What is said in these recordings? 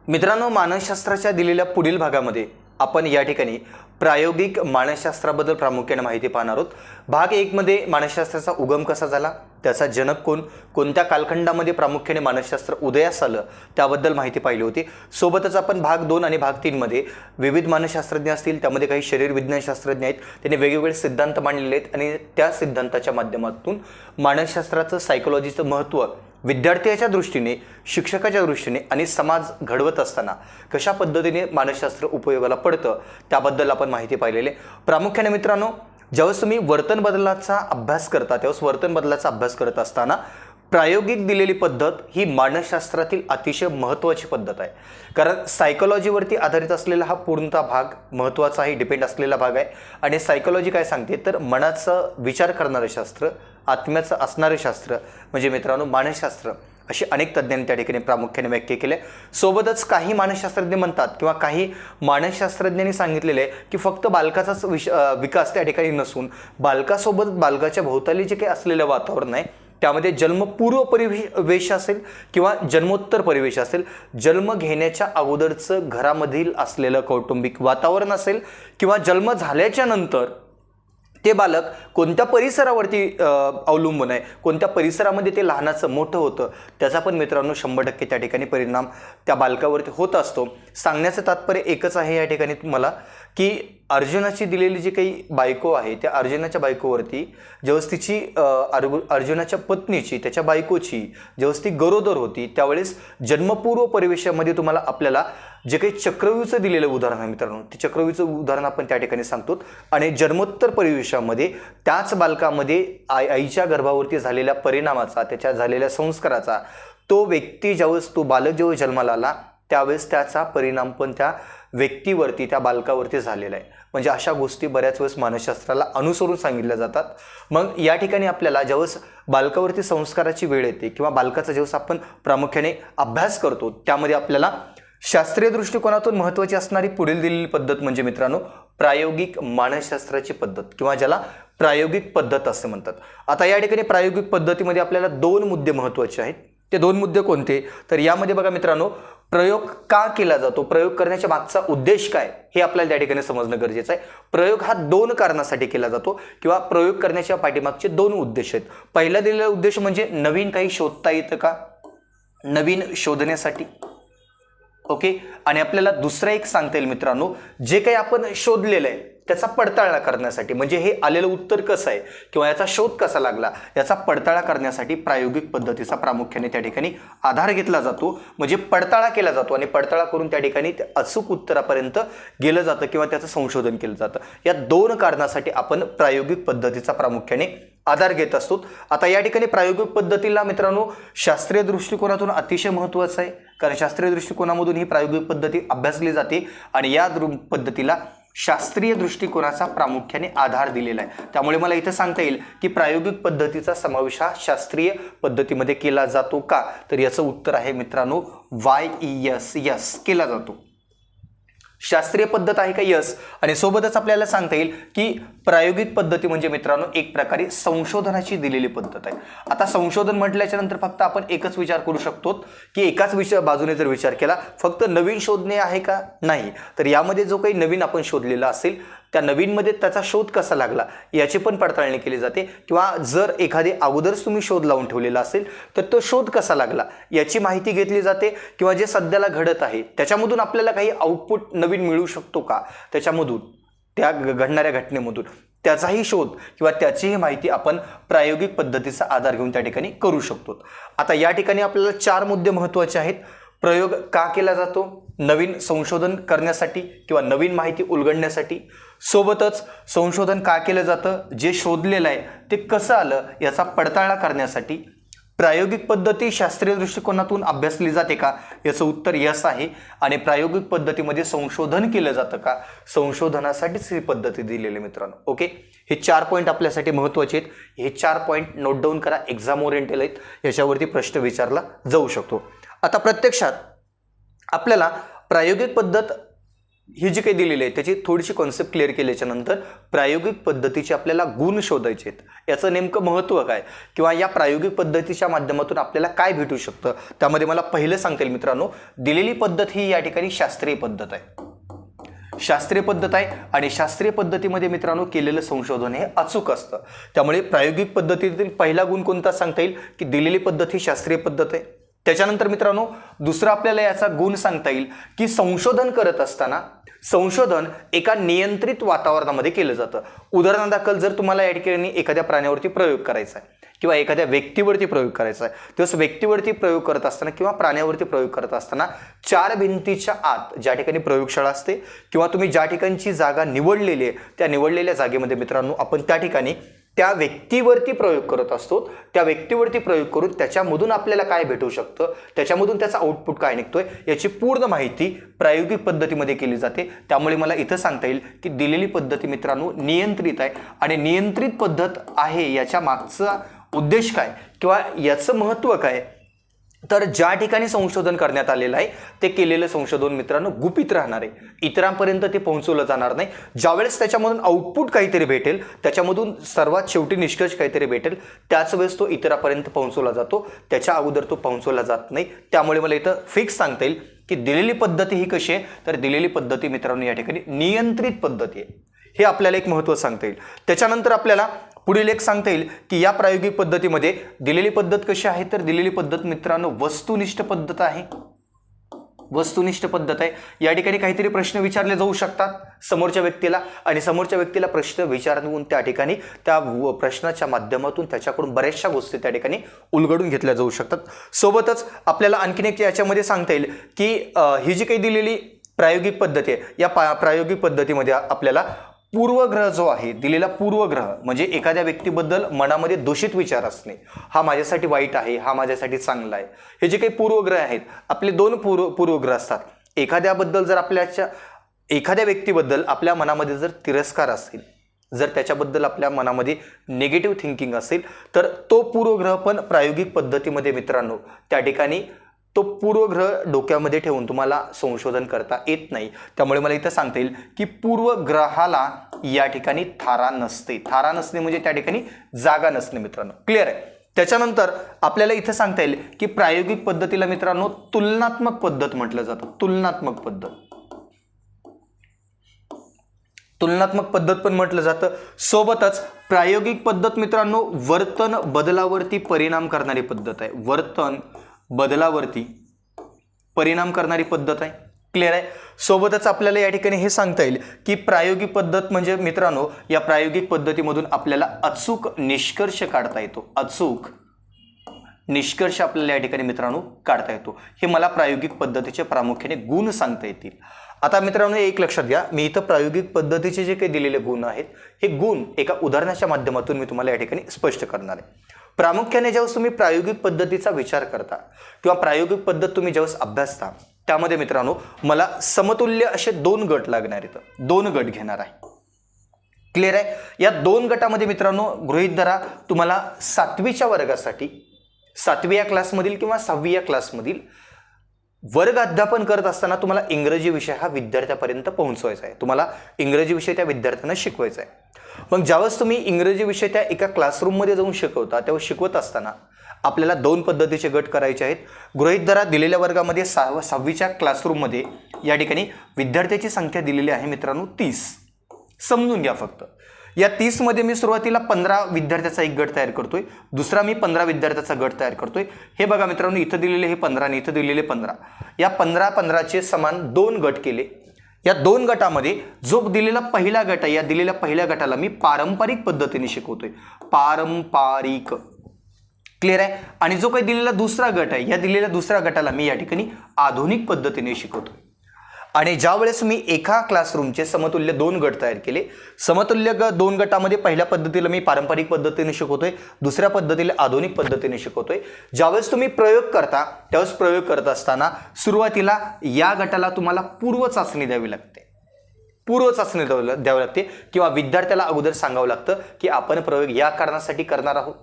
मित्रांनो, मानसशास्त्राच्या दिलेल्या पुढील भागामध्ये आपण या ठिकाणी प्रायोगिक मानसशास्त्राबद्दल प्रामुख्याने माहिती पाहणार आहोत। भाग 1 मध्ये मानसशास्त्राचा उगम कसा झाला, त्याचा जनक कोण, कोणत्या कालखंडामध्ये प्रामुख्याने मानसशास्त्र उदयास आलं त्याबद्दल माहिती पाहिली होती। सोबतच आपण भाग 2 आणि भाग 3 मध्ये विविध मानसशास्त्रज्ञ असतील, त्यामध्ये काही शरीर विज्ञान शास्त्रज्ञ आहेत, त्यांनी वेगवेगळे सिद्धांत मांडलेले आहेत आणि त्या सिद्धांताच्या माध्यमातून मानसशास्त्राचं सायकोलॉजीचं महत्त्व विद्यार्थ्याच्या दृष्टीने, शिक्षकाच्या दृष्टीने आणि समाज घडवत असताना कशा पद्धतीने मानसशास्त्र उपयोगाला पडतं त्याबद्दल आपण माहिती पाहिलेली आहे। प्रामुख्याने मित्रांनो, ज्यावेळेस तुम्ही वर्तन बदलाचा अभ्यास करता त्यावेळेस वर्तन बदलाचा अभ्यास करत असताना प्रायोगिक दिलेली पद्धत ही मानसशास्त्रातील अतिशय महत्त्वाची पद्धत आहे। कारण सायकोलॉजीवरती आधारित असलेला हा पूर्णतः भाग महत्त्वाचा आहे, डिपेंड असलेला भाग आहे। आणि सायकोलॉजी काय सांगते तर मनाचा विचार करणारे शास्त्र, आत्म्याचं असणारे शास्त्र म्हणजे मित्रांनो मानसशास्त्र, अशी अनेक तज्ञांनी त्या ठिकाणी प्रामुख्याने व्याख्या केल्या। सोबतच काही मानसशास्त्रज्ञ म्हणतात किंवा काही मानसशास्त्रज्ञांनी सांगितलेले आहे की फक्त बालकाचाच विकास त्या ठिकाणी नसून बालकासोबत बालकाच्या भोवताली जे काही असलेलं वातावरण आहे त्यामध्ये जन्मपूर्व परिवेश असेल किंवा जन्मोत्तर परिवेश असेल, जन्म घेण्याच्या अगोदरचं घरामधील असलेलं कौटुंबिक वातावरण असेल किंवा जन्म झाल्याच्या नंतर ते बालक कोणत्या परिसरावरती अवलंबून आहे, कोणत्या परिसरामध्ये ते लहानाचं मोठं होतं त्याचा पण मित्रांनो 100% त्या ठिकाणी परिणाम त्या बालकावरती होत असतो। सांगण्याचं तात्पर्य एकच आहे या ठिकाणी तुम्हाला की अर्जुनाची दिलेली जी काही बायको आहे त्या अर्जुनाच्या बायकोवरती जेव्हा तिची अर्जुनाच्या पत्नीची, त्याच्या बायकोची जेव्हा ती गरोदर होती त्यावेळेस जन्मपूर्व परिवेशामध्ये तुम्हाला आपल्याला जे काही चक्रव्यूहचं दिलेलं उदाहरण आहे मित्रांनो, ते चक्रव्यूहचं उदाहरण आपण त्या ठिकाणी सांगतो। आणि जन्मोत्तर परिवेशामध्ये त्याच बालकामध्ये आईच्या गर्भावरती झालेल्या परिणामाचा, त्याच्या झालेल्या संस्काराचा तो व्यक्ती ज्यावेळेस तो बालक जेव्हा जन्माला आला त्यावेळेस त्याचा परिणाम पण त्या व्यक्तीवरती, त्या बालकावरती झालेला आहे। म्हणजे अशा गोष्टी बऱ्याच वेळेस मानसशास्त्राला अनुसरून सांगितल्या जातात। मग या ठिकाणी आपल्याला ज्यावेळेस बालकावरती संस्काराची वेळ येते किंवा बालकाचा ज्यावेळेस आपण प्रामुख्याने अभ्यास करतो त्यामध्ये आपल्याला शास्त्रीय दृष्टिकोनातून महत्त्वाची असणारी पुढील दिलेली पद्धत म्हणजे मित्रांनो प्रायोगिक मानसशास्त्राची पद्धत किंवा ज्याला प्रायोगिक पद्धत असे म्हणतात। आता या ठिकाणी प्रायोगिक पद्धतीमध्ये आपल्याला 2 मुद्दे महत्त्वाचे आहेत। ते 2 मुद्दे कोणते तर यामध्ये बघा मित्रांनो, प्रयोग का केला जातो, प्रयोग करण्याच्या मागचा उद्देश काय हे आपल्याला त्या ठिकाणी समजणं गरजेचं आहे। प्रयोग हा 2 कारणासाठी केला जातो किंवा प्रयोग करण्याच्या पाठीमागचे 2 उद्देश आहेत। पहिला दिलेला उद्देश म्हणजे नवीन काही शोधता येतं का, नवीन शोधण्यासाठी, ओके। आणि आपल्याला दुसरा एक सांगता येईल मित्रांनो, जे काही आपण शोधलेलं आहे त्याचा पडताळा करण्यासाठी, म्हणजे हे आलेलं उत्तर कसं आहे किंवा याचा शोध कसा लागला याचा पडताळा करण्यासाठी प्रायोगिक पद्धतीचा प्रामुख्याने त्या ठिकाणी आधार घेतला जातो। म्हणजे पडताळा केला जातो आणि पडताळा करून त्या ठिकाणी अचूक उत्तरापर्यंत गेलं जातं किंवा त्याचं संशोधन केलं जातं। या 2 कारणासाठी आपण प्रायोगिक पद्धतीचा प्रामुख्याने आधार घेत असतो। आता या ठिकाणी प्रायोगिक पद्धतीला मित्रांनो शास्त्रीय दृष्टिकोनातून अतिशय महत्त्वाचं आहे, कारण शास्त्रीय दृष्टिकोनामधून ही प्रायोगिक पद्धती अभ्यासली जाते आणि या पद्धतीला शास्त्रीय दृष्टिकोनाचा प्रामुख्याने आधार दिलेला आहे। त्यामुळे मला इथं सांगता येईल की प्रायोगिक पद्धतीचा समावेश हा शास्त्रीय पद्धतीमध्ये केला जातो का तर याचं उत्तर आहे मित्रांनो YES, यस केला जातो। शास्त्रीय पद्धत आहे का, यस। आणि सोबतच आपल्याला सांगता येईल की प्रायोगिक पद्धती म्हणजे मित्रांनो एक प्रकारे संशोधनाची दिलेली पद्धत आहे। आता संशोधन म्हटल्याच्या नंतर फक्त आपण एकच विचार करू शकतो की एकाच बाजूने जर विचार केला फक्त नवीन शोधणे आहे का, नाही। तर यामध्ये जो काही नवीन आपण शोधलेला असेल त्या नवीनमध्ये त्याचा शोध कसा लागला याची पण पडताळणी केली जाते किंवा जर एखादी अगोदरच तुम्ही शोध लावून ठेवलेला असेल तर तो शोध कसा लागला याची माहिती घेतली जाते किंवा जे सध्याला घडत आहे त्याच्यामधून आपल्याला काही आउटपुट नवीन मिळू शकतो का, त्याच्यामधून त्या घडणाऱ्या घटनेमधून त्याचाही शोध किंवा त्याचीही माहिती आपण प्रायोगिक पद्धतीचा आधार घेऊन त्या ठिकाणी करू शकतो। आता या ठिकाणी आपल्याला 4 मुद्दे महत्त्वाचे आहेत। प्रयोग का केला जातो, नवीन संशोधन करण्यासाठी किंवा नवीन माहिती उलगडण्यासाठी। सोबतच संशोधन का केलं जातं, जे शोधलेलं आहे ते कसं आलं याचा पडताळा करण्यासाठी। प्रायोगिक पद्धती शास्त्रीय दृष्टिकोनातून अभ्यासली जाते का याचं उत्तर यस आहे। आणि प्रायोगिक पद्धतीमध्ये संशोधन केलं जातं का, संशोधनासाठीच ही पद्धती दिलेली मित्रांनो, ओके। हे 4 पॉईंट आपल्यासाठी महत्त्वाचे आहेत। हे 4 पॉईंट नोट डाऊन करा, एक्झाम ओरिएंटेड आहेत, याच्यावरती प्रश्न विचारला जाऊ शकतो। आता प्रत्यक्षात आपल्याला प्रायोगिक पद्धत ही जी काही दिलेली आहे त्याची थोडीशी कॉन्सेप्ट क्लिअर केल्याच्या नंतर प्रायोगिक पद्धतीचे आपल्याला गुण शोधायचे आहेत। याचं नेमकं महत्त्व काय किंवा या प्रायोगिक पद्धतीच्या माध्यमातून आपल्याला काय भेटू शकतं, त्यामध्ये मला पहिलं सांगता येईल मित्रांनो, दिलेली पद्धत ही या ठिकाणी शास्त्रीय पद्धत आहे। शास्त्रीय पद्धत आहे आणि शास्त्रीय पद्धतीमध्ये मित्रांनो केलेलं संशोधन हे अचूक असतं। त्यामुळे प्रायोगिक पद्धतीतील पहिला गुण कोणता सांगता येईल की दिलेली पद्धत ही शास्त्रीय पद्धत आहे। त्याच्यानंतर मित्रांनो दुसरा आपल्याला याचा गुण सांगता येईल की संशोधन करत असताना संशोधन एका नियंत्रित वातावरणामध्ये केलं जातं। उदाहरणादाखल जर तुम्हाला या ठिकाणी एखाद्या प्राण्यावरती प्रयोग करायचा आहे किंवा एखाद्या व्यक्तीवरती प्रयोग करायचा आहे, तेव्हा व्यक्तीवरती प्रयोग करत असताना किंवा प्राण्यावरती प्रयोग करत असताना 4 भिंतीच्या आत ज्या ठिकाणी प्रयोगशाळा असते किंवा तुम्ही ज्या ठिकाणची जागा निवडलेली आहे त्या निवडलेल्या जागेमध्ये मित्रांनो आपण त्या ठिकाणी त्या व्यक्तीवरती प्रयोग करत असतो। त्या व्यक्तीवरती प्रयोग करून त्याच्यामधून आपल्याला काय भेटू शकतं, त्याच्यामधून त्याचा आउटपुट काय निघतोय याची पूर्ण माहिती प्रायोगिक पद्धतीमध्ये केली जाते। त्यामुळे मला इथं सांगता येईल की दिलेली पद्धती मित्रांनो नियंत्रित आहे आणि नियंत्रित पद्धत आहे याच्या मागचा उद्देश काय किंवा याचं महत्त्व काय, तर ज्या ठिकाणी संशोधन करण्यात आलेलं आहे ते केलेलं संशोधन मित्रांनो गुपित राहणार आहे, इतरांपर्यंत ते पोहोचवलं जाणार नाही। ज्यावेळेस त्याच्यामधून आउटपुट काहीतरी भेटेल, त्याच्यामधून सर्वात शेवटी निष्कर्ष काहीतरी भेटेल, त्याच वेळेस तो इतरांपर्यंत पोहोचवला जातो, त्याच्या अगोदर तो पोहोचवला जात नाही। त्यामुळे मला इथं फिक्स सांगता येईल की दिलेली पद्धती ही कशी आहे, तर दिलेली पद्धती मित्रांनो या ठिकाणी नियंत्रित पद्धती आहे, हे आपल्याला एक महत्त्व सांगता येईल। त्याच्यानंतर आपल्याला पुढील एक सांगता येईल की या प्रायोगिक पद्धतीमध्ये दिलेली पद्धत कशी आहे, तर दिलेली पद्धत मित्रांनो वस्तुनिष्ठ पद्धत आहे। वस्तुनिष्ठ पद्धत आहे। या ठिकाणी काहीतरी प्रश्न विचारले जाऊ शकतात समोरच्या व्यक्तीला आणि समोरच्या व्यक्तीला प्रश्न विचारून त्या ठिकाणी त्या प्रश्नाच्या माध्यमातून त्याच्याकडून बऱ्याचशा गोष्टी त्या ठिकाणी उलगडून घेतल्या जाऊ शकतात। सोबतच आपल्याला आणखीन एक याच्यामध्ये सांगता येईल की ही जी काही दिलेली प्रायोगिक पद्धती आहे या प्रायोगिक पद्धतीमध्ये आपल्याला पूर्वग्रह जो आहे, दिलेला पूर्वग्रह म्हणजे एखाद्या व्यक्तीबद्दल मनामध्ये दूषित विचार असणे, हा माझ्यासाठी वाईट आहे, हा माझ्यासाठी चांगला आहे, हे जे काही पूर्वग्रह आहेत आपले 2 पूर्वग्रह असतात। एखाद्याबद्दल जर एखाद्या व्यक्तीबद्दल आपल्या मनामध्ये जर तिरस्कार असेल, जर त्याच्याबद्दल आपल्या मनामध्ये निगेटिव्ह थिंकिंग असेल, तर तो पूर्वग्रह पण प्रायोगिक पद्धतीमध्ये मित्रांनो त्या ठिकाणी तो पूर्वग्रह डोक्यामध्ये ठेवून तुम्हाला संशोधन करता येत नाही। त्यामुळे मला इथं सांगता येईल की पूर्वग्रहाला या ठिकाणी थारा नसते। थारा नसणे म्हणजे त्या ठिकाणी जागा नसणे मित्रांनो, क्लिअर आहे। त्याच्यानंतर आपल्याला इथं सांगता येईल की प्रायोगिक पद्धतीला मित्रांनो तुलनात्मक पद्धत म्हटलं जातं। तुलनात्मक पद्धत पण म्हटलं जातं। सोबतच प्रायोगिक पद्धत मित्रांनो वर्तन बदलावरती परिणाम करणारी पद्धत आहे। वर्तन बदलावरती परिणाम करणारी पद्धत आहे, क्लिअर आहे। सोबतच आपल्याला या ठिकाणी हे सांगता येईल की प्रायोगिक पद्धत म्हणजे मित्रांनो या प्रायोगिक पद्धतीमधून आपल्याला अचूक निष्कर्ष काढता येतो। अचूक निष्कर्ष आपल्याला या ठिकाणी मित्रांनो काढता येतो। हे मला प्रायोगिक पद्धतीचे प्रामुख्याने गुण सांगता येतील। आता मित्रांनो एक लक्षात घ्या, मी इथं प्रायोगिक पद्धतीचे जे काही दिलेले गुण आहेत हे गुण एका उदाहरणाच्या माध्यमातून मी तुम्हाला या ठिकाणी स्पष्ट करणार आहे। प्रामुख्याने ज्यावेळेस तुम्ही प्रायोगिक पद्धतीचा विचार करता किंवा प्रायोगिक पद्धत तुम्ही ज्यावेळेस अभ्यासता त्यामध्ये मित्रांनो मला समतुल्य असे 2 गट लागणार आहेत। 2 गट घेणार आहे, क्लिअर आहे। या 2 गटामध्ये मित्रांनो गृहीत धरा तुम्हाला 7वीच्या वर्गासाठी 7वी या क्लासमधील किंवा 6वी या क्लासमधील वर्ग अध्यापन करत असताना तुम्हाला इंग्रजी विषय हा विद्यार्थ्यापर्यंत पोहोचवायचा आहे। तुम्हाला इंग्रजी विषय त्या विद्यार्थ्यांना शिकवायचा आहे। मग ज्यावेळेस तुम्ही इंग्रजी विषय त्या एका क्लासरूममध्ये जाऊन शिकवता तेव्हा शिकवत असताना आपल्याला 2 पद्धतीचे गट करायचे आहेत। गृहीत धरा दिलेल्या वर्गामध्ये 6वीच्या क्लासरूममध्ये या ठिकाणी विद्यार्थ्याची संख्या दिलेली आहे मित्रांनो 30। समजून घ्या फक्त या 30 मध्ये मी सुरुवातीला 15 विद्यार्थ्याचा एक गट तयार करतोय, दुसरा मी 15 विद्यार्थ्याचा गट तयार करतोय। हे बघा मित्रांनो इथं दिलेले हे 15 आणि इथं दिलेले 15, या 15-15चे समान 2 गट केले। या 2 गटामध्ये जो दिलेला पहिला गट आहे या दिलेल्या पहिल्या गटाला मी पारंपरिक पद्धतीने शिकवतोय, पारंपरिक, क्लिअर आहे। आणि जो काही दिलेला दुसरा गट आहे या दिलेल्या दुसऱ्या गटाला मी या ठिकाणी आधुनिक पद्धतीने शिकवतोय। आणि ज्यावेळेस मी एका क्लासरूमचे समतुल्य 2 गट तयार केले, समतुल्य 2 गटामध्ये पहिल्या पद्धतीला मी पारंपरिक पद्धतीने शिकवतोय, दुसऱ्या पद्धतीला आधुनिक पद्धतीने शिकवतोय। ज्यावेळेस तुम्ही प्रयोग करता त्यावेळेस प्रयोग करत असताना सुरुवातीला या गटाला तुम्हाला पूर्व चाचणी द्यावी लागते, द्यावी लागते किंवा विद्यार्थ्याला अगोदर सांगावं लागतं की आपण प्रयोग या कारणासाठी करणार आहोत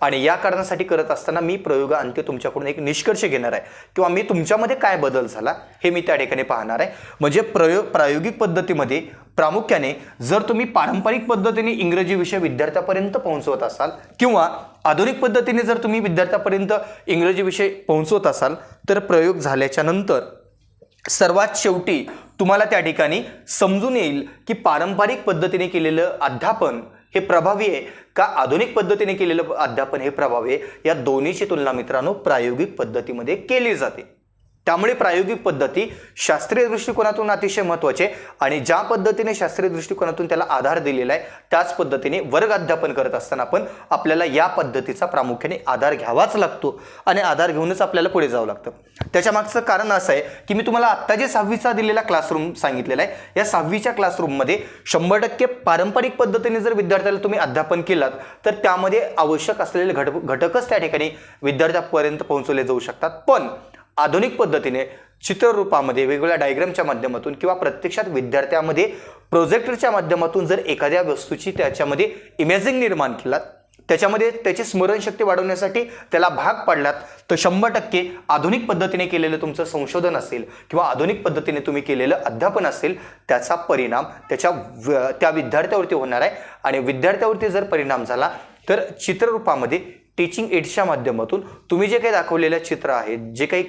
आणि या कारणासाठी करत असताना मी प्रयोगाअंती तुमच्याकडून एक निष्कर्ष घेणार आहे किंवा मी तुमच्यामध्ये काय बदल झाला हे मी त्या ठिकाणी पाहणार आहे. म्हणजे प्रायोगिक पद्धतीमध्ये प्रामुख्याने जर तुम्ही पारंपरिक पद्धतीने इंग्रजी विषय विद्यार्थ्यापर्यंत पोहोचवत असाल किंवा आधुनिक पद्धतीने जर तुम्ही विद्यार्थ्यापर्यंत इंग्रजी विषय पोहोचवत असाल तर प्रयोग झाल्याच्या नंतर सर्वात शेवटी तुम्हाला त्या ठिकाणी समजून येईल की पारंपरिक पद्धतीने केलेलं अध्यापन हे प्रभावी आहे का आधुनिक पद्धतीने केलेलं अध्यापन हे प्रभावी आहे. या दोन्हीची तुलना मित्रांनो प्रायोगिक पद्धतीमध्ये केली जाते. त्यामुळे प्रायोगिक पद्धती शास्त्रीय दृष्टिकोनातून अतिशय महत्त्वाचे आणि ज्या पद्धतीने शास्त्रीय दृष्टिकोनातून त्याला आधार दिलेला आहे त्याच पद्धतीने वर्ग अध्यापन करत असताना पण आपल्याला या पद्धतीचा प्रामुख्याने आधार घ्यावाच लागतो आणि आधार घेऊनच आपल्याला पुढे जावं लागतं. त्याच्या मागचं कारण असं आहे की मी तुम्हाला आत्ता जे 6वीचा दिलेला क्लासरूम सांगितलेला आहे या 6वीच्या क्लासरूममध्ये 100% पारंपरिक पद्धतीने जर विद्यार्थ्याला तुम्ही अध्यापन केलात तर त्यामध्ये आवश्यक असलेले घटकच त्या ठिकाणी विद्यार्थ्यापर्यंत पोहोचवले जाऊ शकतात. पण आधुनिक पद्धतीने चित्ररूपामध्ये वेगवेगळ्या डायग्रामच्या माध्यमातून किंवा प्रत्यक्षात विद्यार्थ्यामध्ये प्रोजेक्टरच्या माध्यमातून जर एखाद्या वस्तूची त्याच्यामध्ये इमेजिंग निर्माण केलात त्याच्यामध्ये त्याची स्मरणशक्ती वाढवण्यासाठी त्याला भाग पाडलात तर 100% आधुनिक पद्धतीने केलेलं तुमचं संशोधन असेल किंवा आधुनिक पद्धतीने तुम्ही केलेलं अध्यापन असेल त्याचा परिणाम त्या विद्यार्थ्यावरती होणार आहे. आणि विद्यार्थ्यावरती जर परिणाम झाला तर चित्ररूपामध्ये टीचिंग एड्सच्या माध्यमातून तुम्ही जे काही दाखवलेलं चित्र आहेत जे काही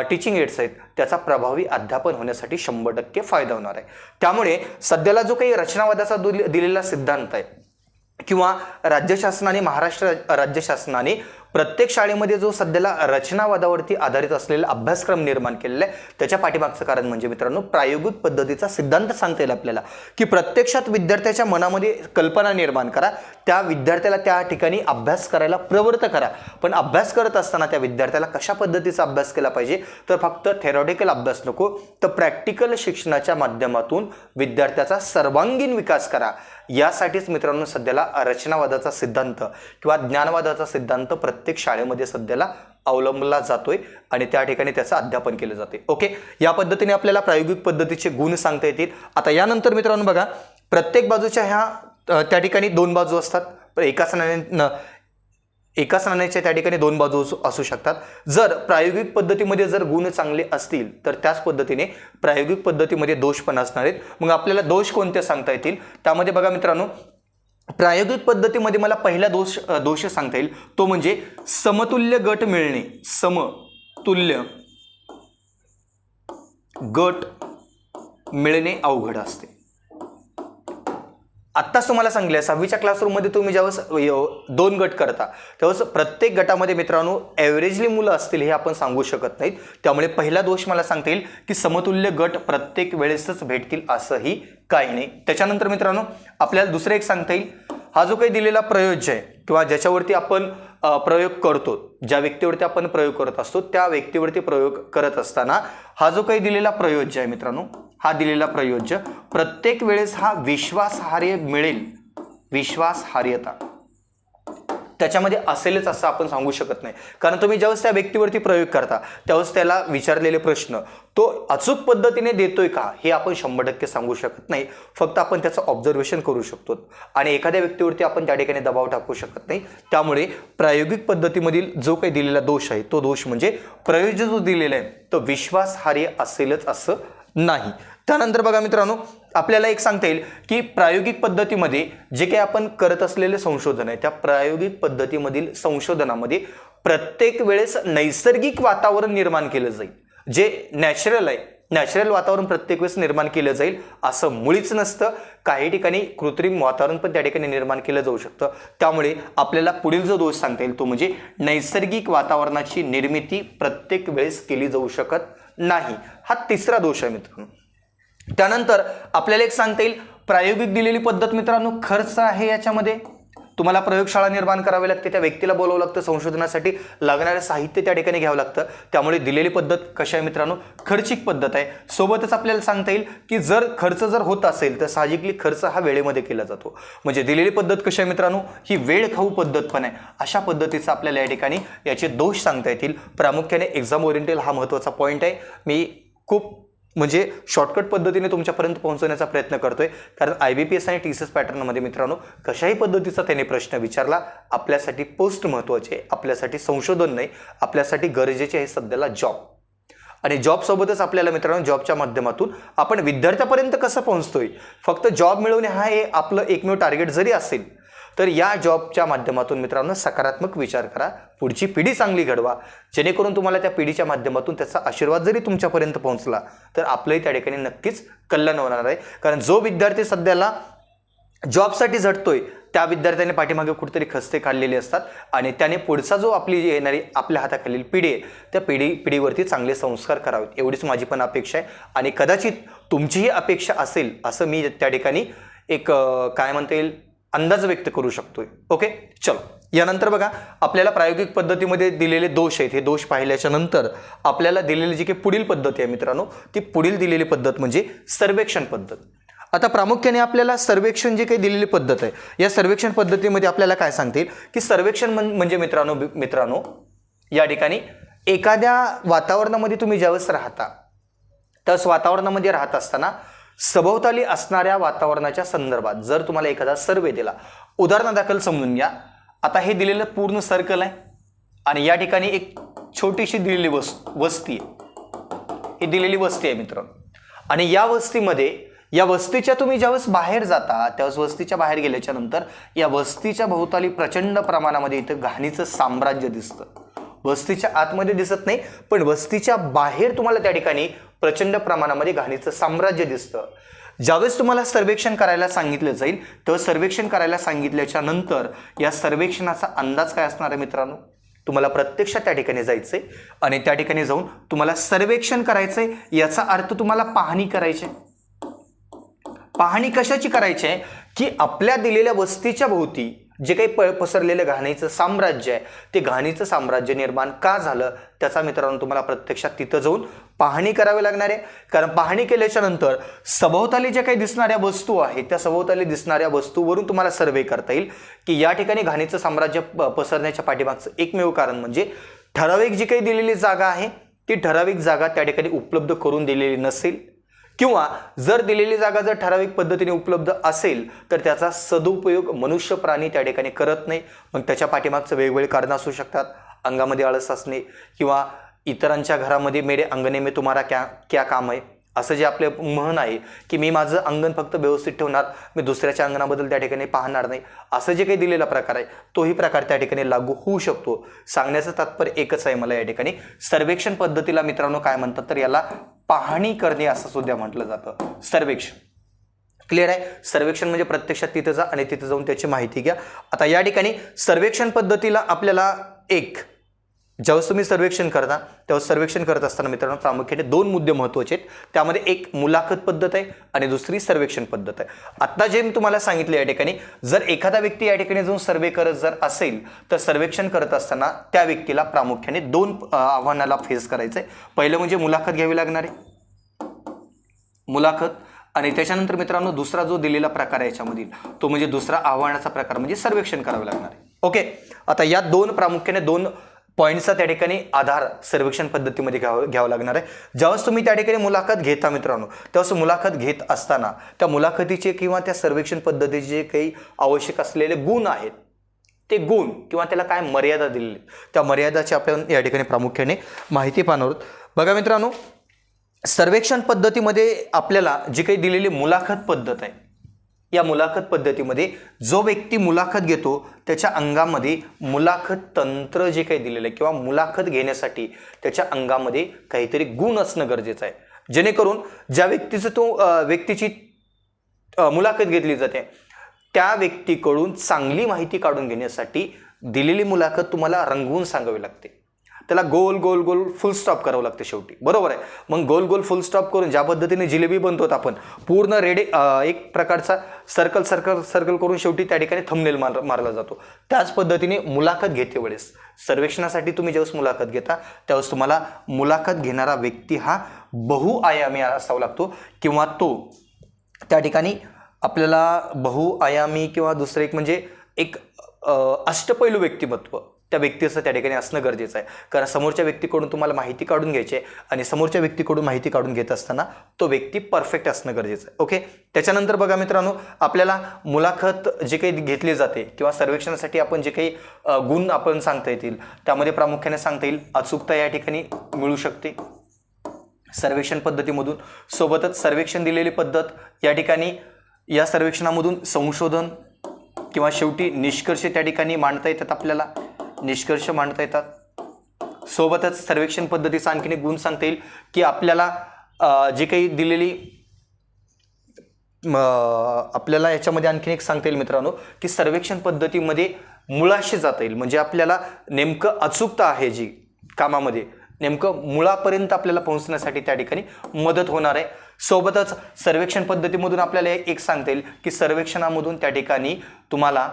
टीचिंग एड्स आहेत त्याचा प्रभावी अध्यापन होण्यासाठी 100% फायदा होणार आहे. त्यामुळे सध्याला जो काही रचनावादाचा दिलेला सिद्धांत आहे किंवा राज्य शासनाने महाराष्ट्र राज्य शासनाने प्रत्येक शाळेमध्ये जो सध्याला रचनावादावरती आधारित असलेला अभ्यासक्रम निर्माण केलेला आहे त्याच्या पाठीमागचं कारण म्हणजे मित्रांनो प्रायोगिक पद्धतीचा सिद्धांत सांगता येईल आपल्याला की प्रत्यक्षात विद्यार्थ्याच्या मनामध्ये कल्पना निर्माण करा त्या विद्यार्थ्याला त्या ठिकाणी अभ्यास करायला प्रवृत्त करा. पण अभ्यास करत असताना त्या विद्यार्थ्याला कशा पद्धतीचा अभ्यास केला पाहिजे तर फक्त थेरॉटिकल अभ्यास नको तर प्रॅक्टिकल शिक्षणाच्या माध्यमातून विद्यार्थ्याचा सर्वांगीण विकास करा. यासाठीच मित्रांनो सध्याला रचनावादाचा सिद्धांत किंवा ज्ञानवादाचा सिद्धांत प्रत्येक शाळेमध्ये सध्याला अवलंबला जातोय आणि त्या ठिकाणी त्याचं अध्यापन केलं जाते. ओके, या पद्धतीने आपल्याला प्रायोगिक पद्धतीचे गुण सांगता येतील. आता यानंतर मित्रांनो बघा प्रत्येक बाजूच्या ह्या त्या ठिकाणी 2 बाजू असतात. एकाच नाण्याच्या त्या ठिकाणी 2 बाजू असू शकतात. जर प्रायोगिक पद्धतीमध्ये जर गुण चांगले असतील तर त्याच पद्धतीने प्रायोगिक पद्धतीमध्ये दोष पण असणार आहेत. मग आपल्याला दोष कोणते सांगता येतील त्यामध्ये बघा मित्रांनो प्रायोगिक पद्धतीमध्ये मला पहिला दोष सांगता येईल तो म्हणजे समतुल्य गट मिळणे. समतुल्य गट मिळणे अवघड असते. आत्ताच तुम्हाला सांगितलं 6वीच्या क्लासरूममध्ये तुम्ही ज्यावेळेस 2 गट करता त्यावेळेस प्रत्येक गटामध्ये मित्रांनो ॲव्हरेजली मुलं असतील हे आपण सांगू शकत नाहीत. त्यामुळे पहिला दोष मला सांगता येईल की समतुल्य गट प्रत्येक वेळेसच भेटतील असंही काही नाही. त्याच्यानंतर मित्रांनो आपल्याला दुसरं एक सांगता येईल हा जो काही दिलेला प्रयोज्य आहे किंवा ज्याच्यावरती आपण प्रयोग करतो ज्या व्यक्तीवरती आपण प्रयोग करत असतो त्या व्यक्तीवरती प्रयोग करत असताना हा जो काही दिलेला प्रयोज्य आहे मित्रांनो हा दिलेला प्रयोज्य प्रत्येक वेळेस हा विश्वासार्ह मिळेल. विश्वासार्हता त्याच्यामध्ये असेलच असं आपण सांगू शकत नाही. कारण तुम्ही ज्यावेळेस त्या व्यक्तीवरती प्रयोग करता त्यावेळेस त्याला विचारलेले प्रश्न तो अचूक पद्धतीने देतोय का हे आपण 100% सांगू शकत नाही. फक्त आपण त्याचं ऑब्झर्वेशन करू शकतो आणि एखाद्या व्यक्तीवरती आपण त्या ठिकाणी दबाव टाकू शकत नाही. त्यामुळे प्रायोगिक पद्धतीमधील जो काही दिलेला दोष आहे तो दोष म्हणजे प्रयोज्य जो दिलेला आहे तो विश्वासार्ह असेलच असं नाही. त्यानंतर बघा मित्रांनो आपल्याला एक सांगता येईल की प्रायोगिक पद्धतीमध्ये जे काही आपण करत असलेले संशोधन आहे त्या प्रायोगिक पद्धतीमधील संशोधनामध्ये प्रत्येक वेळेस नैसर्गिक वातावरण निर्माण केलं जाईल. जे नॅचरल आहे नॅचरल वातावरण प्रत्येक वेळेस निर्माण केलं जाईल असं मुळीच नसतं. काही ठिकाणी कृत्रिम वातावरण पण त्या ठिकाणी निर्माण केलं जाऊ शकतं. त्यामुळे आपल्याला पुढील जो दोष सांगता येईल तो म्हणजे नैसर्गिक वातावरणाची निर्मिती प्रत्येक वेळेस केली जाऊ शकत नाही. हा तिसरा दोष आहे मित्रांनो. त्यानंतर आपल्याला एक सांगता येईल प्रायोगिक दिलेली पद्धत मित्रांनो खर्च आहे. याच्यामध्ये तुम्हाला प्रयोगशाळा निर्माण करावी लागते त्या व्यक्तीला बोलावं लागतं संशोधनासाठी लागणारे साहित्य त्या ठिकाणी घ्यावं लागतं. त्यामुळे दिलेली पद्धत कशी आहे मित्रांनो खर्चिक पद्धत आहे. सोबतच आपल्याला सांगता येईल की जर खर्च जर होत असेल तर साहजिकली खर्च हा वेळेमध्ये केला जातो. म्हणजे दिलेली पद्धत कशी आहे मित्रांनो ही वेळ खाऊ पद्धत पण आहे. अशा पद्धतीचा आपल्याला या ठिकाणी याचे दोष सांगता येतील. प्रामुख्याने एक्झाम ओरिएंटेड हा महत्त्वाचा पॉईंट आहे. मी खूप म्हणजे शॉर्टकट पद्धतीने तुमच्यापर्यंत पोहोचवण्याचा प्रयत्न करतोय, कारण IBPS आणि TCS पॅटर्नमध्ये मित्रांनो कशाही पद्धतीचा त्याने प्रश्न विचारला, आपल्यासाठी पोस्ट महत्त्वाची आहे, आपल्यासाठी संशोधन नाही, आपल्यासाठी गरजेचे आहे सध्याला जॉब. आणि जॉबसोबतच आपल्याला मित्रांनो जॉबच्या माध्यमातून आपण विद्यार्थ्यापर्यंत कसं पोहोचतोय, फक्त जॉब मिळवणे हा हे आपलं एकमेव टार्गेट जरी असेल तर या जॉबच्या माध्यमातून मित्रांनो सकारात्मक विचार करा, पुढची पिढी चांगली घडवा, जेणेकरून तुम्हाला त्या पिढीच्या माध्यमातून त्याचा आशीर्वाद जरी तुमच्यापर्यंत पोहोचला तर आपलंही त्या ठिकाणी नक्कीच कल्याण होणार आहे. कारण जो विद्यार्थी सध्याला जॉबसाठी झटतोय त्या विद्यार्थ्याने पाठीमागे कुठेतरी खस्ते काढलेले असतात आणि त्याने पुढचा जो आपली येणारी आपल्या हाताखालील पिढी आहे त्या पिढीवरती चांगले संस्कार करावेत, एवढीच माझी पण अपेक्षा आहे. आणि कदाचित तुमचीही अपेक्षा असेल असं मी त्या ठिकाणी एक काय म्हणता येईल अंदाज व्यक्त करू शकतोय. ओके, चलो यानंतर बघा आपल्याला प्रायोगिक पद्धतीमध्ये दिलेले दोष आहेत, हे दोष पाहिल्याच्या नंतर आपल्याला दिलेली जी काही पुढील पद्धती आहे मित्रांनो, ती पुढील दिलेली पद्धत म्हणजे सर्वेक्षण पद्धत. आता प्रामुख्याने आपल्याला सर्वेक्षण जे काही दिलेली पद्धत आहे या सर्वेक्षण पद्धतीमध्ये आपल्याला काय सांगतील की सर्वेक्षण म्हणजे मित्रांनो या ठिकाणी एखाद्या वातावरणामध्ये तुम्ही ज्यावेळेस राहता त्याच वातावरणामध्ये राहत असताना सभोवताली असणाऱ्या वातावरणाच्या संदर्भात जर तुम्हाला एखादा सर्वे दिला, उदाहरणादाखल समजून घ्या, आता हे दिलेलं पूर्ण सर्कल आहे आणि या ठिकाणी एक छोटीशी दिलेली वस्ती आहे, ही दिलेली वस्ती आहे मित्रांनो. आणि या वस्तीच्या तुम्ही ज्यावेळेस बाहेर जाता त्यावेळेस वस्तीच्या बाहेर गेल्याच्या नंतर या वस्तीच्या भोवताली प्रचंड प्रमाणामध्ये इथं घाणीचं साम्राज्य दिसतं. वस्तीच्या आतमध्ये दिसत नाही पण वस्तीच्या बाहेर तुम्हाला त्या ठिकाणी प्रचंड प्रमाणामध्ये घाणीचं साम्राज्य दिसतं. ज्यावेळेस तुम्हाला सर्वेक्षण करायला सांगितलं जाईल तेव्हा सर्वेक्षण करायला सांगितल्याच्या नंतर या सर्वेक्षणाचा अंदाज काय असणार आहे मित्रांनो, तुम्हाला प्रत्यक्षात त्या ठिकाणी जायचंय आणि त्या ठिकाणी जाऊन तुम्हाला सर्वेक्षण करायचंय. याचा अर्थ तुम्हाला पाहणी करायची. पाहणी कशाची करायची आहे की आपल्या दिलेल्या वस्तीच्या भोवती जे काही पसरलेलं घाणीचं साम्राज्य आहे ते घाणीचं साम्राज्य निर्माण का झालं त्याचा मित्रांनो तुम्हाला प्रत्यक्षात तिथं जाऊन पाहणी करावी लागणार आहे. कारण पाहणी केल्याच्या नंतर सभोवताली ज्या काही दिसणाऱ्या वस्तू आहेत त्या सभोवताली दिसणाऱ्या वस्तूवरून तुम्हाला सर्वे करता येईल की या ठिकाणी घाणीचं साम्राज्य पसरण्याच्या पाठीमागचं एकमेव कारण म्हणजे ठराविक जी काही दिलेली जागा आहे ती ठराविक जागा त्या ठिकाणी उपलब्ध करून दिलेली नसेल, किंवा जर दिलेली जागा जर ठराविक पद्धतीने उपलब्ध असेल तर त्याचा सदुपयोग मनुष्य प्राणी त्या ठिकाणी करत नाही. मग त्याच्या पाठीमागचं वेगवेगळे कारण असू शकतात, अंगामध्ये आळस असणे किंवा इतरांच्या घरामध्ये मेरे अंगणे में तुम्हारा क्या काम आहे, असं जे आपले म्हण आहे की मी माझं अंगण फक्त व्यवस्थित ठेवणार, मी दुसऱ्याच्या अंगणाबद्दल त्या ठिकाणी पाहणार नाही, असं जे काही दिलेला प्रकार आहे तोही प्रकार त्या ठिकाणी लागू होऊ शकतो. सांगण्याचं तात्पर्य एकच आहे मला या ठिकाणी, सर्वेक्षण पद्धतीला मित्रांनो काय म्हणतात तर याला पाहणी करणे असं सुद्धा म्हटलं जातं. सर्वेक्षण क्लिअर आहे. सर्वेक्षण म्हणजे प्रत्यक्षात तिथं जा आणि तिथं जाऊन त्याची माहिती घ्या. आता या ठिकाणी सर्वेक्षण पद्धतीला आपल्याला ज्यावेळेस तुम्ही सर्वेक्षण करता तेव्हा सर्वेक्षण करत असताना मित्रांनो प्रामुख्याने दोन मुद्दे महत्त्वाचे आहेत. त्यामध्ये एक मुलाखत पद्धत आहे आणि दुसरी सर्वेक्षण पद्धत आहे. आता जे मी तुम्हाला सांगितलं या ठिकाणी जर एखादा व्यक्ती या ठिकाणी जाऊन सर्वे करत जर असेल तर सर्वेक्षण करत असताना त्या व्यक्तीला प्रामुख्याने दोन आव्हानाला फेस करायचं आहे. पहिलं म्हणजे मुलाखत घ्यावी लागणार आहे, मुलाखत, आणि त्याच्यानंतर मित्रांनो दुसरा जो दिलेला प्रकार आहे याच्यामधील तो म्हणजे दुसरा आव्हानाचा प्रकार म्हणजे सर्वेक्षण करावे लागणार आहे. ओके, आता या दोन प्रामुख्याने दोन पॉईंटचा त्या ठिकाणी आधार सर्वेक्षण पद्धतीमध्ये घ्यावा लागणार आहे. ज्यावेळेस तुम्ही त्या ठिकाणी मुलाखत घेता मित्रांनो त्यावेळेस मुलाखत घेत असताना त्या मुलाखतीचे किंवा त्या सर्वेक्षण पद्धतीचे जे काही आवश्यक असलेले गुण आहेत ते गुण किंवा त्याला काय मर्यादा दिलेली त्या मर्यादाची आपण या ठिकाणी प्रामुख्याने माहिती पाहणार आहोत. बघा मित्रांनो, सर्वेक्षण पद्धतीमध्ये आपल्याला जी काही दिलेली मुलाखत पद्धत आहे या मुलाखत पद्धतीमध्ये जो व्यक्ती मुलाखत घेतो त्याच्या अंगामध्ये मुलाखत तंत्र जे काही दिलेलं आहे किंवा मुलाखत घेण्यासाठी त्याच्या अंगामध्ये काहीतरी गुण असणं गरजेचं आहे, जेणेकरून ज्या व्यक्तीची मुलाखत घेतली जाते त्या व्यक्तीकडून चांगली माहिती काढून घेण्यासाठी दिलेली मुलाखत तुम्हाला रंगवून सांगावी लागते. त्याला गोल गोल गोल फुल स्टॉप करावं लागते शेवटी, बरोबर आहे. मग गोल गोल फुल स्टॉप करून ज्या पद्धतीने जिलेबी बनतो आपण पूर्ण एक प्रकारचा सर्कल सर्कल सर्कल करून शेवटी त्या ठिकाणी थंबनेल मारला जातो, त्याच पद्धतीने मुलाखत घेते वेळेस सर्वेक्षणासाठी तुम्ही ज्यावेळेस मुलाखत घेता त्यावेळेस तुम्हाला मुलाखत घेणारा व्यक्ती हा बहुआयामी असावा लागतो किंवा तो त्या ठिकाणी आपल्याला बहुआयामी किंवा दुसरं एक म्हणजे एक अष्टपैलू व्यक्तिमत्व त्या व्यक्तीचं त्या ठिकाणी असणं गरजेचं आहे, कारण समोरच्या व्यक्तीकडून तुम्हाला माहिती काढून घ्यायची आहे आणि समोरच्या व्यक्तीकडून माहिती काढून घेत असताना तो व्यक्ती परफेक्ट असणं गरजेचं आहे. ओके, त्याच्यानंतर बघा मित्रांनो, आपल्याला मुलाखत जे काही घेतली जाते किंवा सर्वेक्षणासाठी आपण जे काही गुण आपण सांगता येतील त्यामध्ये प्रामुख्याने सांगता येईल अचूकता या ठिकाणी मिळू शकते सर्वेक्षण पद्धतीमधून. सोबतच सर्वेक्षण दिलेली पद्धत या ठिकाणी, या सर्वेक्षणामधून संशोधन किंवा शेवटी निष्कर्ष त्या ठिकाणी मांडता येतात, आपल्याला निष्कर्ष मांडता येतात. सोबतच सर्वेक्षण पद्धतीचा आणखीन एक गुण सांगता येईल की आपल्याला जे काही दिलेली आपल्याला याच्यामध्ये आणखीन एक सांगता येईल मित्रांनो की सर्वेक्षण पद्धतीमध्ये मुळाशी जाता येईल, म्हणजे आपल्याला नेमकं अचूकता आहे जी कामामध्ये, नेमकं मुळापर्यंत आपल्याला पोहोचण्यासाठी त्या ठिकाणी मदत होणार आहे. सोबतच सर्वेक्षण पद्धतीमधून आपल्याला एक सांगता येईल की सर्वेक्षणामधून त्या ठिकाणी तुम्हाला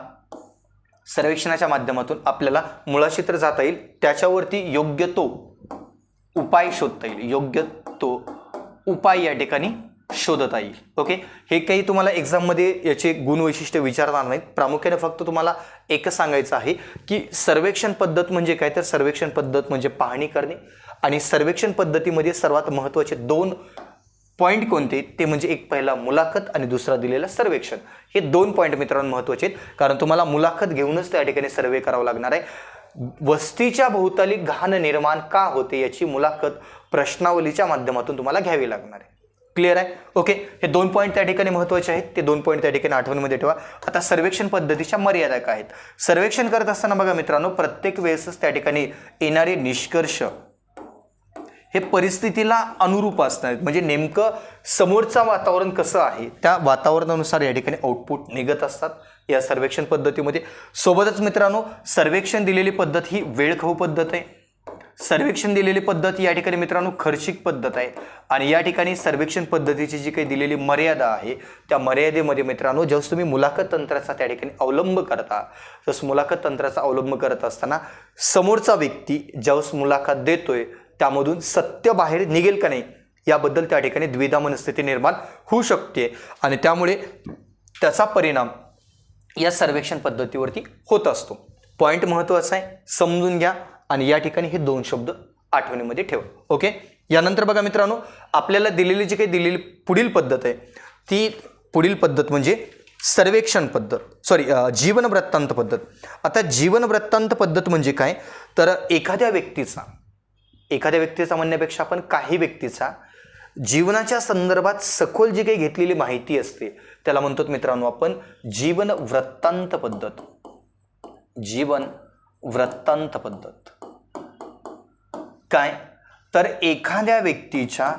सर्वेक्षणाच्या माध्यमातून आपल्याला मुळाशी तर जाता येईल, त्याच्यावरती योग्य तो उपाय शोधता येईल, योग्य तो उपाय या ठिकाणी शोधता येईल. ओके, हे काही तुम्हाला एक्झाममध्ये याचे गुण वैशिष्ट्य विचारणार नाहीत. प्रामुख्याने फक्त तुम्हाला एकच सांगायचं आहे की सर्वेक्षण पद्धत म्हणजे काय, तर सर्वेक्षण पद्धत म्हणजे पाहणी करणे आणि सर्वेक्षण पद्धतीमध्ये सर्वात महत्त्वाचे 2 पॉईंट कोणते, ते म्हणजे एक पहिला मुलाखत आणि दुसरा दिलेला सर्वेक्षण. हे 2 पॉईंट मित्रांनो महत्त्वाचे आहेत, कारण तुम्हाला मुलाखत घेऊनच त्या ठिकाणी सर्वे करावा लागणार आहे. वस्तीच्या भोवताली घाण निर्माण का होते याची मुलाखत प्रश्नावलीच्या माध्यमातून तुम्हाला घ्यावी लागणार आहे. क्लिअर आहे? ओके, हे 2 पॉईंट त्या ठिकाणी महत्त्वाचे आहेत, ते 2 पॉईंट त्या ठिकाणी आठवणीमध्ये ठेवा. आता सर्वेक्षण पद्धतीच्या मर्यादा काय आहेत? सर्वेक्षण करत असताना बघा मित्रांनो, प्रत्येक वेळेसच त्या ठिकाणी येणारे निष्कर्ष हे परिस्थितीला अनुरूप असणार आहेत, म्हणजे नेमकं समोरचं वातावरण कसं आहे त्या वातावरणानुसार या ठिकाणी आउटपुट निघत असतात या सर्वेक्षण पद्धतीमध्ये. सोबतच मित्रांनो, सर्वेक्षण दिलेली पद्धत ही वेळखाऊ पद्धत आहे. सर्वेक्षण दिलेली पद्धत या ठिकाणी मित्रांनो खर्चिक पद्धत आहे आणि या ठिकाणी सर्वेक्षण पद्धतीची जी काही दिलेली मर्यादा आहे त्या मर्यादेमध्ये मित्रांनो, जसं तुम्ही मुलाखत तंत्राचा त्या ठिकाणी अवलंब करता, जसं मुलाखत तंत्राचा अवलंब करत असताना समोरचा व्यक्ती ज्यावेळेस मुलाखत देतोय त्यामधून सत्य बाहेर निघेल का नाही याबद्दल त्या ठिकाणी द्विधा मनस्थिती निर्माण होऊ शकते आणि त्यामुळे त्याचा परिणाम या सर्वेक्षण पद्धतीवरती होत असतो. पॉईंट महत्त्वाचा आहे, समजून घ्या आणि या ठिकाणी हे 2 शब्द आठवणीमध्ये ठेवा. ओके, यानंतर बघा मित्रांनो, आपल्याला दिलेली जी काही दिलेली पुढील पद्धत आहे ती पुढील पद्धत म्हणजे सर्वेक्षण पद्धत, जीवन वृत्तांत पद्धत. आता जीवन वृत्तांत पद्धत म्हणजे काय, तर एखाद्या व्यक्तीचा म्हणण्यापेक्षा आपण काही व्यक्तीचा जीवनाच्या संदर्भात सखोल जी काही घेतलेली माहिती असते त्याला म्हणतो मित्रांनो आपण जीवन वृत्तांत पद्धत. जीवन वृत्तांत पद्धत काय, तर एखाद्या व्यक्तीच्या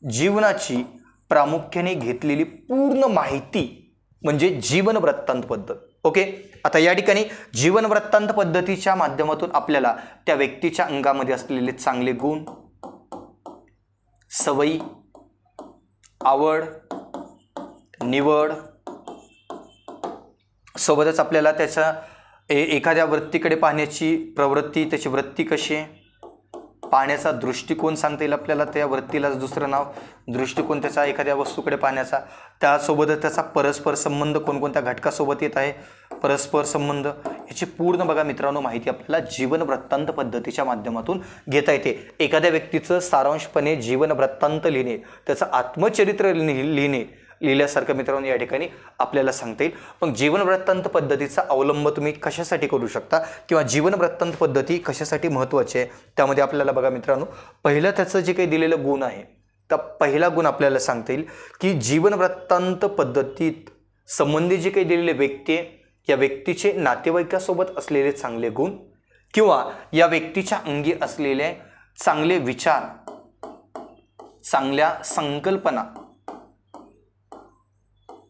जीवनाची प्रामुख्याने घेतलेली पूर्ण माहिती म्हणजे जीवन वृत्तांत पद्धत. ओके, आता या ठिकाणी जीवन वृत्तांत पद्धतीच्या माध्यमातून आपल्याला त्या व्यक्तीच्या अंगामध्ये असलेले चांगले गुण, सवयी, आवड, निवड, सोबतच आपल्याला त्याच्या एखाद्या वृत्तीकडे पाहण्याची प्रवृत्ती, त्याची वृत्ती कशी आहे, पाहण्याचा दृष्टिकोन सांगता येईल आपल्याला, त्या वृत्तीलाच दुसरं नाव दृष्टिकोन त्याचा एखाद्या वस्तूकडे पाहण्याचा, त्यासोबतच त्याचा परस्पर संबंध कोणकोणत्या घटकासोबत येत आहे, परस्पर संबंध, याची पूर्ण बघा मित्रांनो माहिती आपल्याला जीवन वृत्तांत पद्धतीच्या माध्यमातून घेता येते. एखाद्या व्यक्तीचं सारांशपणे जीवन वृत्तांत लिहिणे, त्याचं आत्मचरित्र लिहिल्यासारखं मित्रांनो या ठिकाणी आपल्याला सांगता येईल. पण जीवन वृत्तांत पद्धतीचा अवलंब तुम्ही कशासाठी करू शकता किंवा जीवन वृत्तांत पद्धती कशासाठी महत्त्वाची आहे त्यामध्ये आपल्याला बघा मित्रांनो, पहिलं त्याचं जे काही दिलेलं गुण आहे तर पहिला गुण आपल्याला सांगता येईल की जीवन वृत्तांत पद्धतीत संबंधित जे काही दिलेले व्यक्ती आहे या व्यक्तीचे नातेवाईकासोबत असलेले चांगले गुण किंवा या व्यक्तीच्या अंगी असलेले चांगले विचार, चांगल्या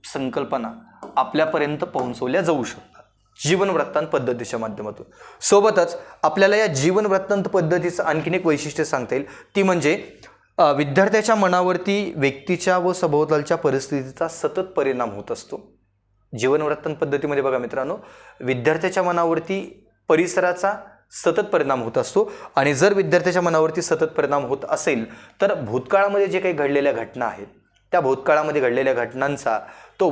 संकल्पना आपल्यापर्यंत पोहोचवल्या जाऊ शकतात जीवन वृत्तांत पद्धतीच्या माध्यमातून. सोबतच आपल्याला या जीवन वृत्तांत पद्धतीचं आणखीन एक वैशिष्ट्य सांगता येईल, ती म्हणजे विद्यार्थ्याच्या मनावरती व्यक्तीच्या व सभोवतालच्या परिस्थितीचा सतत परिणाम होत असतो. जीवन वृत्तांत पद्धतीमध्ये बघा मित्रांनो, विद्यार्थ्याच्या मनावरती परिसराचा सतत परिणाम होत असतो आणि जर विद्यार्थ्याच्या मनावरती सतत परिणाम होत असेल तर भूतकाळामध्ये जे काही घडलेल्या घटना आहेत त्या भूतकाळामध्ये घडलेल्या घटनांचा तो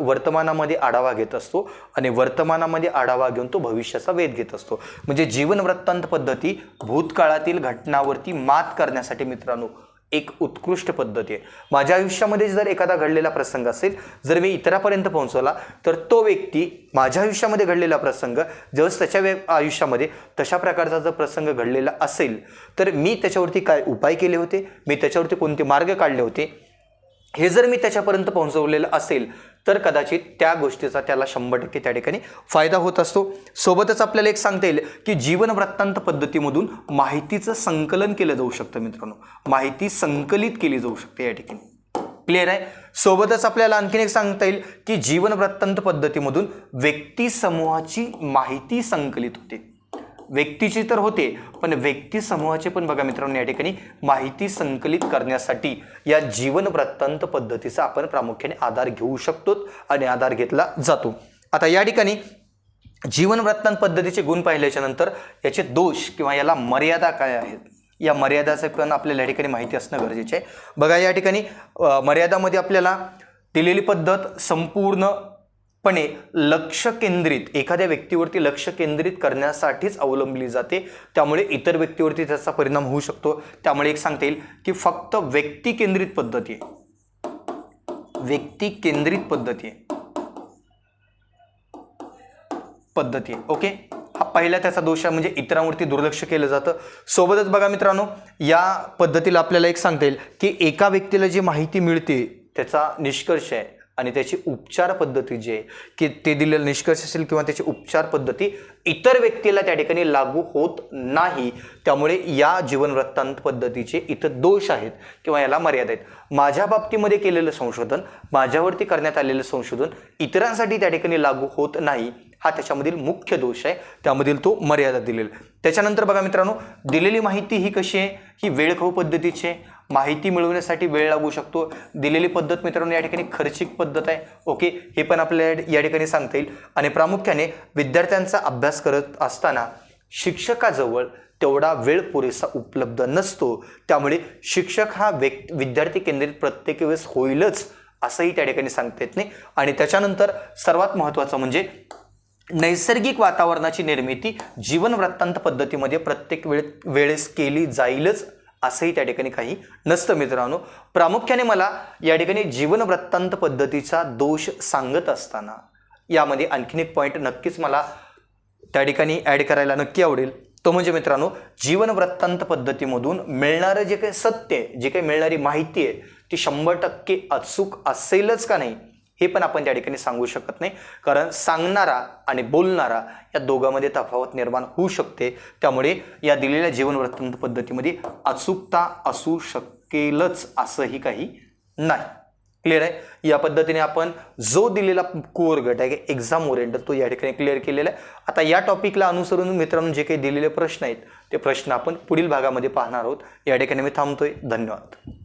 वर्तमानामध्ये आढावा घेत असतो आणि वर्तमानामध्ये आढावा घेऊन तो भविष्याचा वेध घेत असतो. म्हणजे जीवन वृत्तांत पद्धती भूतकाळातील घटनावरती मात करण्यासाठी मित्रांनो एक उत्कृष्ट पद्धती आहे. माझ्या आयुष्यामध्ये जर एखादा घडलेला प्रसंग असेल, जर मी इतरांपर्यंत पोहोचवला, तर तो व्यक्ती माझ्या आयुष्यामध्ये घडलेला प्रसंग जर त्याच्या आयुष्यामध्ये तशा प्रकारचा जर प्रसंग घडलेला असेल, तर मी त्याच्यावरती काय उपाय केले होते, मी त्याच्यावरती कोणते मार्ग काढले होते, हे जर मी त्याच्यापर्यंत पोहोचवलेलं असेल तर कदाचित त्या गोष्टीचा त्याला 100% त्या ठिकाणी फायदा होत असतो. सोबतच आपल्याला एक सांगता येईल की जीवन वृत्तांत पद्धतीमधून माहितीचं संकलन केलं जाऊ शकतं मित्रांनो, माहिती संकलित केली जाऊ शकते या ठिकाणी. क्लिअर आहे. सोबतच आपल्याला आणखीन एक सांगता येईल की जीवन वृत्तांत पद्धतीमधून व्यक्ती समूहाची माहिती संकलित होते. व्यक्तीची तर होते, पण व्यक्ती समूहाचे पण बघा मित्रांनो या ठिकाणी माहिती संकलित करण्यासाठी या जीवन वृत्तांत पद्धतीचा आपण प्रामुख्याने आधार घेऊ शकतो आणि आधार घेतला जातो. आता या ठिकाणी जीवन वृत्तांत पद्धतीचे गुण पाहिल्याच्या नंतर याचे दोष किंवा याला मर्यादा काय आहेत, या मर्यादाचे पण आपल्याला या ठिकाणी माहिती असणं गरजेचे आहे. बघा या ठिकाणी मर्यादामध्ये आपल्याला दिलेली पद्धत संपूर्णपणे लक्ष केंद्रित, एखाद्या व्यक्तीवरती लक्ष केंद्रित करण्यासाठीच अवलंबली जाते, त्यामुळे इतर व्यक्तीवरती त्याचा परिणाम होऊ शकतो. त्यामुळे एक सांगता येईल की फक्त व्यक्ती केंद्रित पद्धती आहे, व्यक्ती केंद्रित पद्धती आहे. ओके, हा पहिला त्याचा दोष आहे, म्हणजे इतरांवरती दुर्लक्ष केलं जातं. सोबतच बघा मित्रांनो या पद्धतीला आपल्याला एक सांगता येईल की एका व्यक्तीला जी माहिती मिळते त्याचा निष्कर्ष आहे आणि त्याची उपचार पद्धती जी आहे की ते दिलेला निष्कर्ष असेल किंवा त्याची उपचार पद्धती इतर व्यक्तीला त्या ठिकाणी लागू होत नाही. त्यामुळे या जीवन वृत्तांत पद्धतीचे इतर दोष आहेत किंवा याला मर्यादा आहेत. माझ्या बाबतीमध्ये केलेलं संशोधन, माझ्यावरती करण्यात आलेलं संशोधन इतरांसाठी त्या ठिकाणी लागू होत नाही, हा त्याच्यामधील मुख्य दोष आहे, त्यामधील तो मर्यादा दिलेला. त्याच्यानंतर बघा मित्रांनो दिलेली माहिती ही कशी आहे, ही वेळखाऊ पद्धतीची आहे. माहिती मिळवण्यासाठी वेळ लागू शकतो. दिलेली पद्धत मित्रांनो या ठिकाणी खर्चिक पद्धत आहे. ओके, हे पण आपल्याला या ठिकाणी सांगता येईल. आणि प्रामुख्याने विद्यार्थ्यांचा अभ्यास करत असताना शिक्षकाजवळ तेवढा वेळ पुरेसा उपलब्ध नसतो, त्यामुळे शिक्षक हा विद्यार्थी केंद्रित प्रत्येक वेळेस होईलच असंही त्या ठिकाणी सांगता येत नाही. आणि त्याच्यानंतर सर्वात महत्त्वाचं म्हणजे नैसर्गिक वातावरणाची निर्मिती जीवन वृत्तांत पद्धतीमध्ये प्रत्येक वेळेस केली जाईलच असंही त्या ठिकाणी काही नसतं मित्रांनो. प्रामुख्याने मला या ठिकाणी जीवन वृत्तांत पद्धतीचा दोष सांगत असताना यामध्ये आणखीन एक पॉईंट नक्कीच मला त्या ठिकाणी ॲड करायला नक्की आवडेल, तो म्हणजे मित्रांनो जीवन वृत्तांत पद्धतीमधून मिळणारं जे काही सत्य आहे, जी काही मिळणारी माहिती आहे ती 100% अचूक असेलच का नाही हे पण आपण त्या ठिकाणी सांगू शकत नाही, कारण सांगणारा आणि बोलणारा या दोघांमध्ये तफावत निर्माण होऊ शकते. त्यामुळे या दिलेल्या जीवन वृत्तांत पद्धतीमध्ये अचूकता असू शकेलच असंही काही नाही. क्लिअर आहे. या पद्धतीने आपण जो दिलेला कोर गट आहे एक्झाम ओरिएंटेड तो या ठिकाणी क्लिअर केलेला आहे. आता या टॉपिकला अनुसरून मित्रांनो जे काही दिलेले प्रश्न आहेत ते प्रश्न आपण पुढील भागामध्ये पाहणार आहोत. या ठिकाणी मी थांबतोय. धन्यवाद.